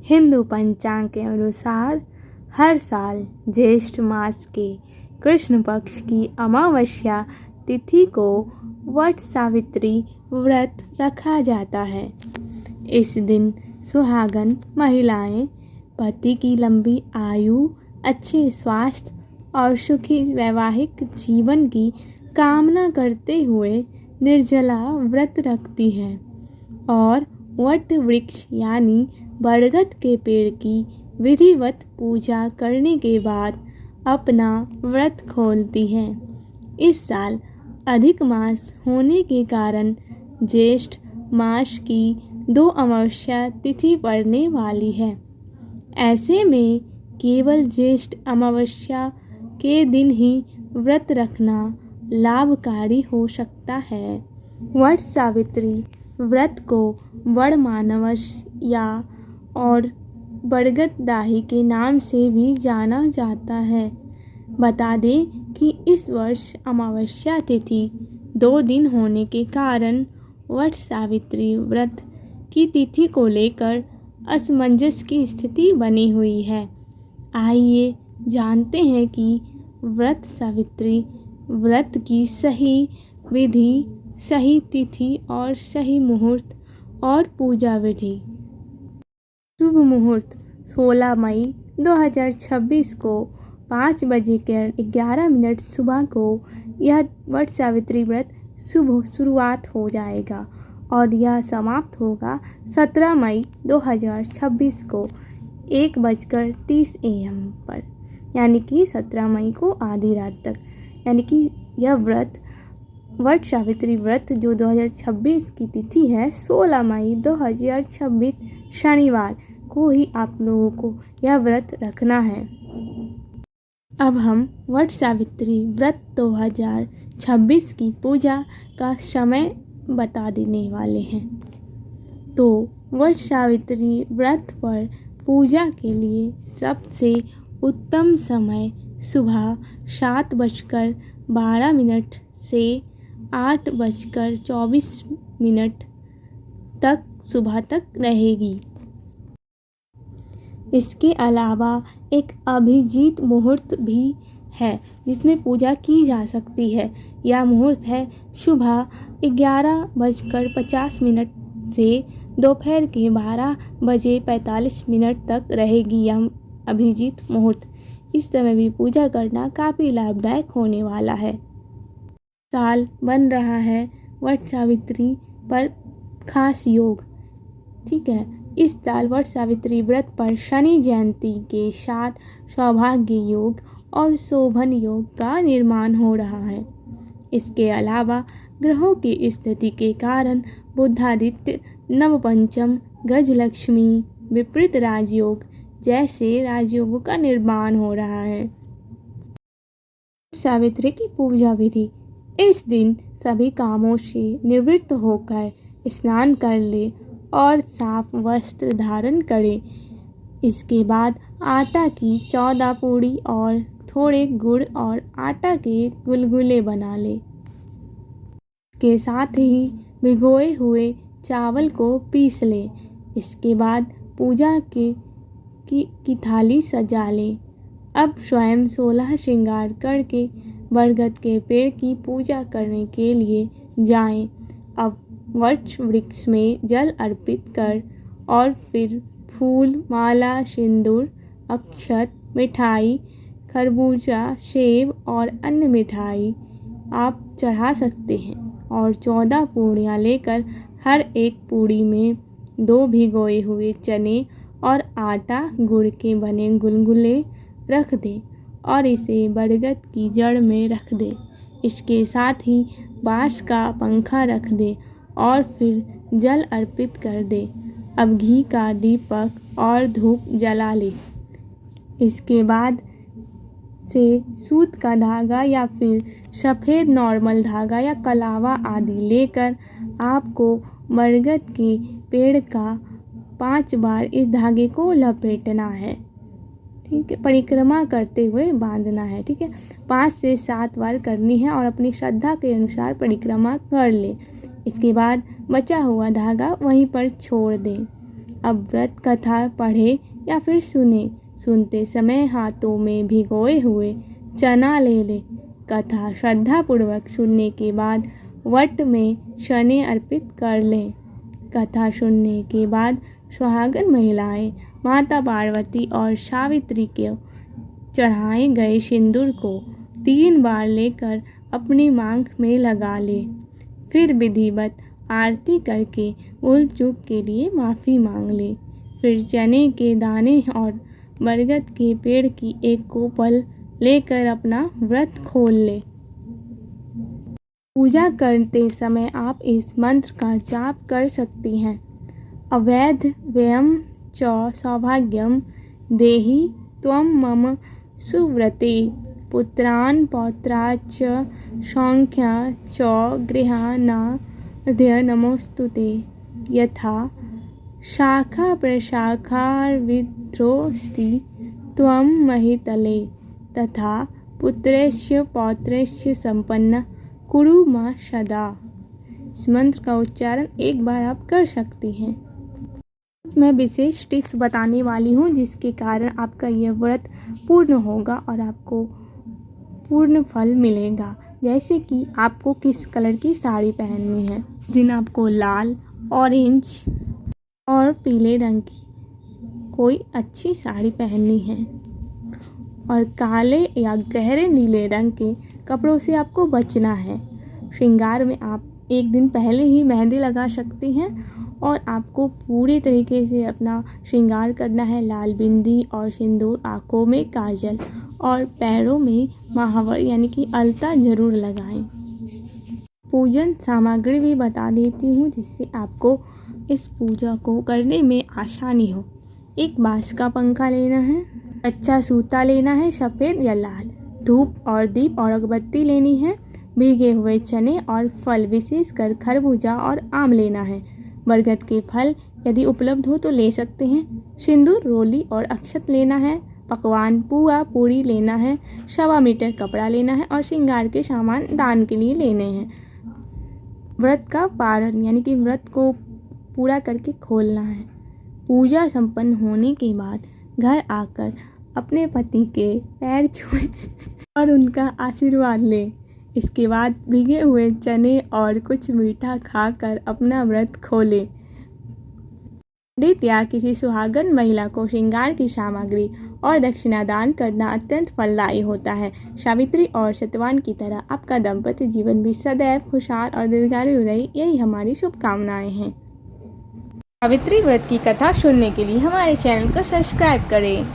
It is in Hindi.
हिंदू पंचांग के अनुसार हर साल ज्येष्ठ मास के कृष्ण पक्ष की अमावस्या तिथि को वट सावित्री व्रत रखा जाता है। इस दिन सुहागन महिलाएं पति की लंबी आयु, अच्छे स्वास्थ्य और सुखी वैवाहिक जीवन की कामना करते हुए निर्जला व्रत रखती हैं और वट वृक्ष यानी बरगद के पेड़ की विधिवत पूजा करने के बाद अपना व्रत खोलती हैं। इस साल अधिक मास होने के कारण ज्येष्ठ मास की 2 अमावस्या तिथि पड़ने वाली है। ऐसे में केवल ज्येष्ठ अमावस्या के दिन ही व्रत रखना लाभकारी हो सकता है। वट सावित्री व्रत को वड़मानवस या और बरगद दाही के नाम से भी जाना जाता है। बता दें कि इस वर्ष अमावस्या तिथि 2 दिन होने के कारण वट सावित्री व्रत की तिथि को लेकर असमंजस की स्थिति बनी हुई है। आइए जानते हैं कि व्रत सावित्री व्रत की सही विधि, सही तिथि और सही मुहूर्त और पूजा विधि। शुभ मुहूर्त 16 मई 2026 को 5 बजे के 11 मिनट सुबह को यह वट सावित्री व्रत शुरुआत हो जाएगा और यह समाप्त होगा 17 मई 2026 को 1:30 AM पर, यानी कि 17 मई को आधी रात तक। यानी कि यह व्रत वट सावित्री व्रत जो 2026 की तिथि है 16 मई 2026 शनिवार को ही आप लोगों को यह व्रत रखना है। अब हम वट सावित्री व्रत 2026 की पूजा का समय बता देने वाले हैं। तो वट सावित्री व्रत पर पूजा के लिए सबसे उत्तम समय सुबह 7:12 से 8:24 तक सुबह तक रहेगी। इसके अलावा एक अभिजीत मुहूर्त भी है जिसमें पूजा की जा सकती है। यह मुहूर्त है सुबह 11:50 से दोपहर के 12:45 तक रहेगी यह अभिजीत मुहूर्त। इस समय भी पूजा करना काफ़ी लाभदायक होने वाला है। साल बन रहा है वट सावित्री पर खास योग, ठीक है। इस साल वट सावित्री व्रत पर शनि जयंती के साथ सौभाग्य योग और शोभन योग का निर्माण हो रहा है। इसके अलावा ग्रहों की स्थिति के कारण बुधादित्य, नवपंचम, गजलक्ष्मी, विपरीत राजयोग जैसे राजयोगों का निर्माण हो रहा है। सावित्री की पूजा विधि। इस दिन सभी कामों से निवृत्त होकर स्नान कर ले और साफ वस्त्र धारण करें। इसके बाद आटा की 14 पूड़ी और थोड़े गुड़ और आटा के गुलगुले बना ले। इसके साथ ही भिगोए हुए चावल को पीस लें। इसके बाद पूजा की थाली सजा लें। अब स्वयं 16 श्रृंगार करके बरगद के पेड़ की पूजा करने के लिए जाएं। अब वट वृक्ष में जल अर्पित कर और फिर फूल, माला, सिंदूर, अक्षत, मिठाई, खरबूजा, सेब और अन्य मिठाई आप चढ़ा सकते हैं और 14 पूड़ियाँ लेकर हर एक पूड़ी में 2 भिगोए हुए चने और आटा गुड़ के बने गुलगुले रख दें और इसे बरगद की जड़ में रख दें। इसके साथ ही बाँस का पंखा रख दें और फिर जल अर्पित कर दें। अब घी का दीपक और धूप जला लें। इसके बाद से सूत का धागा या फिर सफ़ेद नॉर्मल धागा या कलावा आदि लेकर आपको बरगद के पेड़ का 5 बार इस धागे को लपेटना है, ठीक है। परिक्रमा करते हुए बांधना है, ठीक है। 5 से 7 बार करनी है और अपनी श्रद्धा के अनुसार परिक्रमा कर ले। इसके बाद बचा हुआ धागा वहीं पर छोड़ दें। अब व्रत कथा पढ़े या फिर सुने। सुनते समय हाथों में भिगोए हुए चना ले ले। कथा श्रद्धापूर्वक सुनने के बाद वट में शनि अर्पित कर लें। कथा सुनने के बाद सुहागन महिलाएं माता पार्वती और सावित्री के चढ़ाए गए सिंदूर को 3 बार लेकर अपनी मांग में लगा ले। फिर विधिवत आरती करके भूल चूक के लिए माफ़ी मांग ले। फिर चने के दाने और बरगद के पेड़ की एक कोपल लेकर अपना व्रत खोल ले। पूजा करते समय आप इस मंत्र का जाप कर सकती हैं। अवैध व्ययम च सौभाग्यम देहि त्वं मम सुव्रते पुत्रान् पौत्राच्च सौख्या च गृहाणाद्य नमोस्तुते। यथा शाखा प्रशाखार्विद्रोऽस्ति त्वं महितले तथा पुत्रस्य पौत्रस्य संपन्न कुरु मां सदा। इस मंत्र का उच्चारण एक बार आप कर सकती हैं। मैं विशेष टिप्स बताने वाली हूँ जिसके कारण आपका यह व्रत पूर्ण होगा और आपको पूर्ण फल मिलेगा। जैसे कि आपको किस कलर की साड़ी पहननी है। दिन आपको लाल, ऑरेंज और पीले रंग की कोई अच्छी साड़ी पहननी है और काले या गहरे नीले रंग के कपड़ों से आपको बचना है। श्रृंगार में आप एक दिन पहले ही मेहंदी लगा सकती हैं और आपको पूरी तरीके से अपना श्रृंगार करना है। लाल बिंदी और सिंदूर, आँखों में काजल और पैरों में महावर यानी कि अलता जरूर लगाएं। पूजन सामग्री भी बता देती हूँ जिससे आपको इस पूजा को करने में आसानी हो। एक बांस का पंखा लेना है, अच्छा सूता लेना है सफ़ेद या लाल, धूप और दीप और अगरबत्ती लेनी है, भीगे हुए चने और फल विशेषकर खरबूजा और आम लेना है। बरगद के फल यदि उपलब्ध हो तो ले सकते हैं। सिंदूर, रोली और अक्षत लेना है। पकवान पुआ पूरी लेना है। 1.25 मीटर कपड़ा लेना है और श्रृंगार के सामान दान के लिए लेने हैं। व्रत का पारण यानी कि व्रत को पूरा करके खोलना है। पूजा संपन्न होने के बाद घर आकर अपने पति के पैर छुए और उनका आशीर्वाद लें। इसके बाद भीगे हुए चने और कुछ मीठा खाकर अपना व्रत खोलें। पंडित या किसी सुहागन महिला को श्रृंगार की सामग्री और दक्षिणा दान करना अत्यंत फलदायी होता है। सावित्री और सत्यवान की तरह आपका दाम्पत्य जीवन भी सदैव खुशहाल और दीर्घायु रहे, यही हमारी शुभकामनाएं हैं। सावित्री व्रत की कथा सुनने के लिए हमारे चैनल को सब्सक्राइब करें।